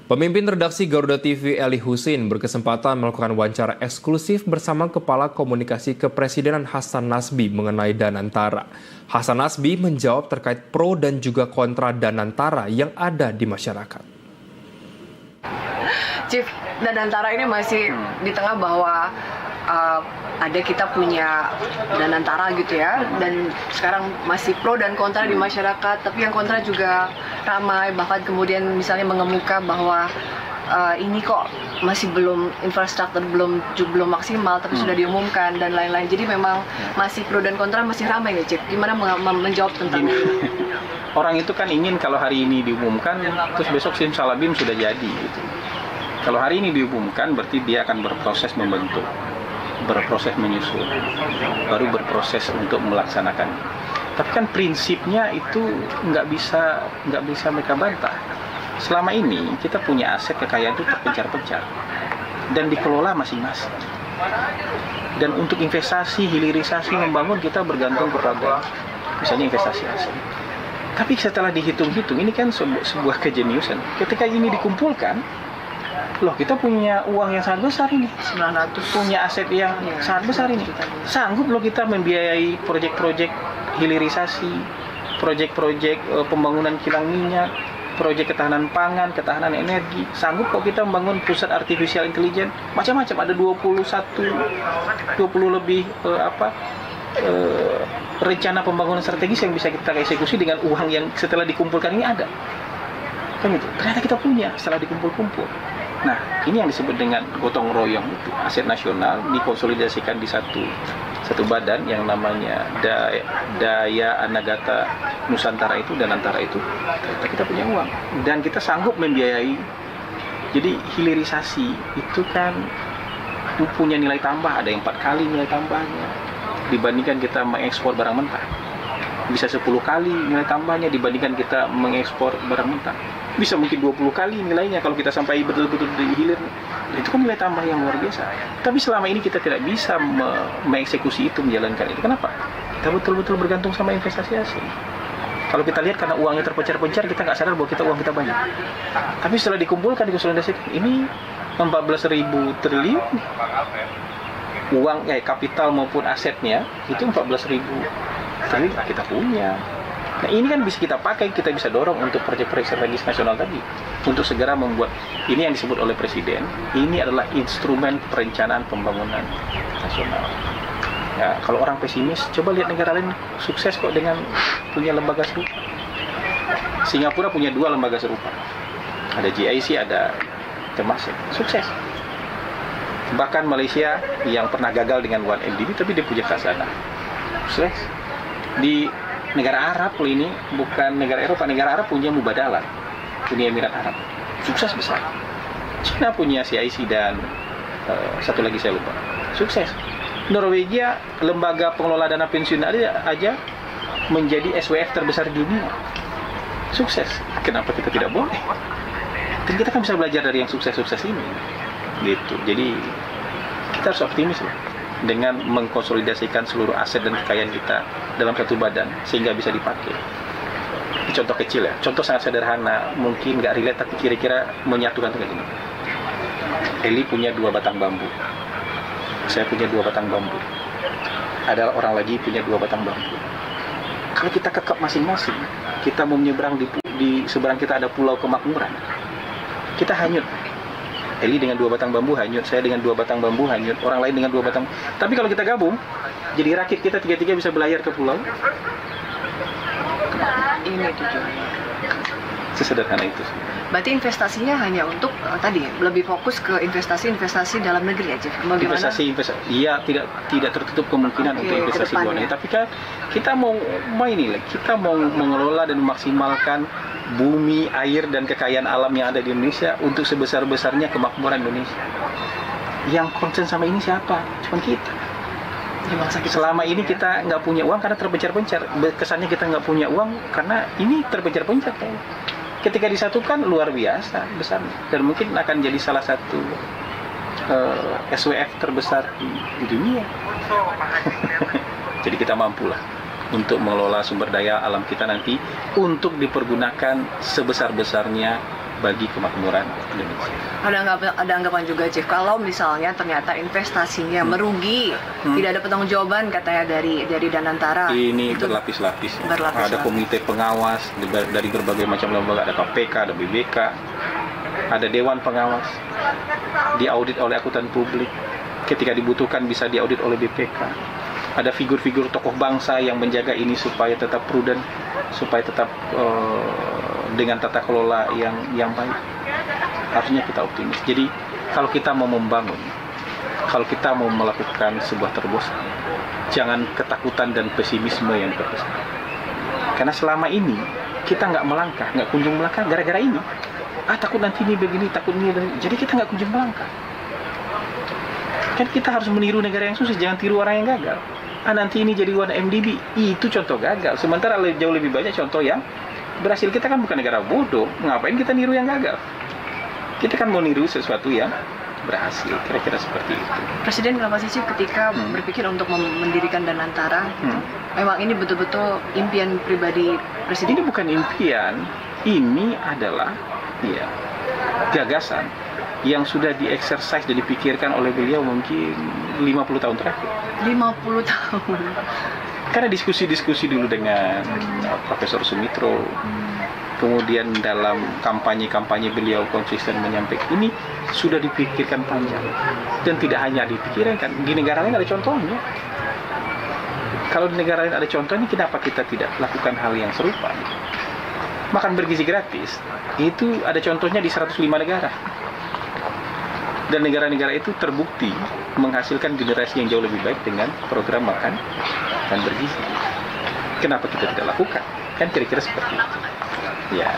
Pemimpin redaksi Garuda TV Eli Husin berkesempatan melakukan wawancara eksklusif bersama Kepala Komunikasi Kepresidenan Hasan Nasbi mengenai Danantara. Hasan Nasbi menjawab terkait pro dan juga kontra Danantara yang ada di masyarakat. Chief, Danantara ini masih di tengah bahwa ada kita punya Danantara gitu ya, dan sekarang masih pro dan kontra di masyarakat, tapi yang kontra juga ramai, bahkan kemudian misalnya mengemuka bahwa ini kok masih belum, infrastruktur belum maksimal tapi sudah diumumkan dan lain-lain. Jadi memang masih pro dan kontra masih ramai ya, Chief. Gimana menjawab tentang ini? Orang itu kan ingin kalau hari ini diumumkan terus besok simsalabim sudah jadi gitu. Kalau hari ini diumumkan berarti dia akan berproses membentuk, berproses menyusun, baru berproses untuk melaksanakan. Tapi kan prinsipnya itu nggak bisa mereka bantah. Selama ini kita punya aset kekayaan itu terpencar-pencar dan dikelola masing-masing. Dan untuk investasi, hilirisasi, membangun kita bergantung kepada misalnya investasi asing. Tapi setelah dihitung-hitung, ini kan sebuah kejeniusan. Ketika ini dikumpulkan, loh kita punya uang yang sangat besar ini, 900, punya aset yang sangat besar ini, sanggup loh kita membiayai proyek-proyek hilirisasi, proyek-proyek pembangunan kilang minyak, proyek ketahanan pangan, ketahanan energi, sanggup kok kita membangun pusat artificial intelligence, macam-macam, ada 20 lebih rencana pembangunan strategis yang bisa kita eksekusi dengan uang yang setelah dikumpulkan ini ada. Kan gitu. Ternyata kita punya setelah dikumpul-kumpul. Nah, ini yang disebut dengan gotong royong itu, aset nasional dikonsolidasikan di satu badan yang namanya Daya Anagata Nusantara itu, Danantara itu. Ternyata kita punya uang dan kita sanggup membiayai. Jadi hilirisasi itu kan punya nilai tambah, ada yang 4 kali nilai tambahnya dibandingkan kita mengekspor barang mentah. Bisa 10 kali nilai tambahnya dibandingkan kita mengekspor barang mentah. Bisa mungkin 20 kali nilainya kalau kita sampai betul-betul di hilir. Itu kan nilai tambah yang luar biasa. Tapi selama ini kita tidak bisa mengeksekusi itu, menjalankan itu. Kenapa? Kita betul-betul bergantung sama investasi asing. Kalau kita lihat karena uangnya terpencar-pencar, kita nggak sadar bahwa uang kita banyak. Tapi setelah dikumpulkan, dikonsolidasikan, ini 14.000 triliun uang, kapital maupun asetnya, itu 14.000 triliun kita punya. Nah ini kan bisa kita pakai, kita bisa dorong untuk proyek-proyek strategis nasional tadi, untuk segera membuat, ini yang disebut oleh Presiden, ini adalah instrumen perencanaan pembangunan nasional. Ya, kalau orang pesimis, coba lihat negara lain sukses kok dengan punya lembaga serupa. Singapura punya 2 lembaga serupa, ada GIC, ada Temasek, sukses. Bahkan Malaysia yang pernah gagal dengan 1MDB, tapi dia punya khazanah, sukses. Di negara Arab loh, ini bukan negara Eropa, negara Arab punya Mubadalah, punya Emirat Arab, sukses besar. China punya CIC dan satu lagi saya lupa, sukses. Norwegia, lembaga pengelola dana pensiun aja menjadi SWF terbesar di dunia, sukses. Kenapa kita tidak boleh? Dan kita kan bisa belajar dari yang sukses-sukses ini, gitu. Jadi kita harus optimis lah, dengan mengkonsolidasikan seluruh aset dan kekayaan kita dalam satu badan sehingga bisa dipakai. Ini contoh kecil ya, contoh sangat sederhana, mungkin nggak relate tapi kira-kira menyatukan kayak gini. Eli punya 2 batang bambu, saya punya 2 batang bambu, ada orang lagi punya 2 batang bambu. Kalau kita kekep masing-masing, kita mau menyeberang di seberang kita ada pulau kemakmuran, kita hanyut. Eli dengan 2 batang bambu hanyut, saya dengan 2 batang bambu hanyut, orang lain dengan 2 batang. Tapi kalau kita gabung, jadi rakit kita 3-3 bisa belayar ke pulau. Ini tujuannya. Sesederhana itu. Berarti investasinya hanya untuk tadi lebih fokus ke investasi dalam negeri aja. Bagaimana? Investasi, iya, tidak tertutup kemungkinan untuk investasi luar negeri. Tapi kan kita mau ini, kita mau mengelola dan memaksimalkan bumi, air, dan kekayaan alam yang ada di Indonesia untuk sebesar-besarnya kemakmuran Indonesia. Yang concern sama ini siapa? Cuma kita. Selama ini kita nggak punya uang karena terpencar-pencar. Kesannya kita nggak punya uang karena ini terpencar-pencar. Ketika disatukan luar biasa besar, dan mungkin akan jadi salah satu SWF terbesar di dunia. Jadi kita mampulah untuk mengelola sumber daya alam kita nanti untuk dipergunakan sebesar-besarnya bagi kemakmuran Indonesia. Ada anggapan juga, Chief, kalau misalnya ternyata investasinya merugi, tidak ada pertanggungjawaban katanya dari Danantara. Ini Itu berlapis-lapis. berlapis-lapis. Ada komite pengawas dari berbagai macam lembaga, ada KPK, ada BBK, ada Dewan Pengawas, diaudit oleh akuntan publik. Ketika dibutuhkan bisa diaudit oleh BPK. Ada figur-figur tokoh bangsa yang menjaga ini supaya tetap prudent, supaya tetap dengan tata kelola yang baik. Harusnya kita optimis. Jadi kalau kita mau membangun, kalau kita mau melakukan sebuah terobosan, jangan ketakutan dan pesimisme yang terbesar. Karena selama ini kita nggak melangkah, nggak kunjung melangkah gara-gara ini. Takut nanti ini begini, takut ini. Jadi kita nggak kunjung melangkah. Kan kita harus meniru negara yang sukses, jangan tiru orang yang gagal. Nanti ini jadi 1MDB, itu contoh gagal. Sementara jauh lebih banyak contoh yang berhasil. Kita kan bukan negara bodoh, ngapain kita niru yang gagal? Kita kan mau niru sesuatu yang berhasil, kira-kira seperti itu. Presiden kenapa sih, Chief, ketika berpikir untuk mendirikan Danantara, memang ini betul-betul impian pribadi Presiden? Ini bukan impian, ini adalah gagasan yang sudah di-exercise dan dipikirkan oleh beliau mungkin 50 tahun terakhir. 50 tahun. Karena diskusi-diskusi dulu dengan Profesor Sumitro, kemudian dalam kampanye-kampanye beliau konsisten menyampaikan ini sudah dipikirkan panjang. Dan tidak hanya dipikirkan, di negara lain ada contohnya. Kalau di negara lain ada contohnya, kenapa kita tidak lakukan hal yang serupa? Makan bergizi gratis, itu ada contohnya di 105 negara. Dan negara-negara itu terbukti menghasilkan generasi yang jauh lebih baik dengan program makan dan bergizi. Kenapa kita tidak lakukan? Kan kira-kira seperti itu. Ya.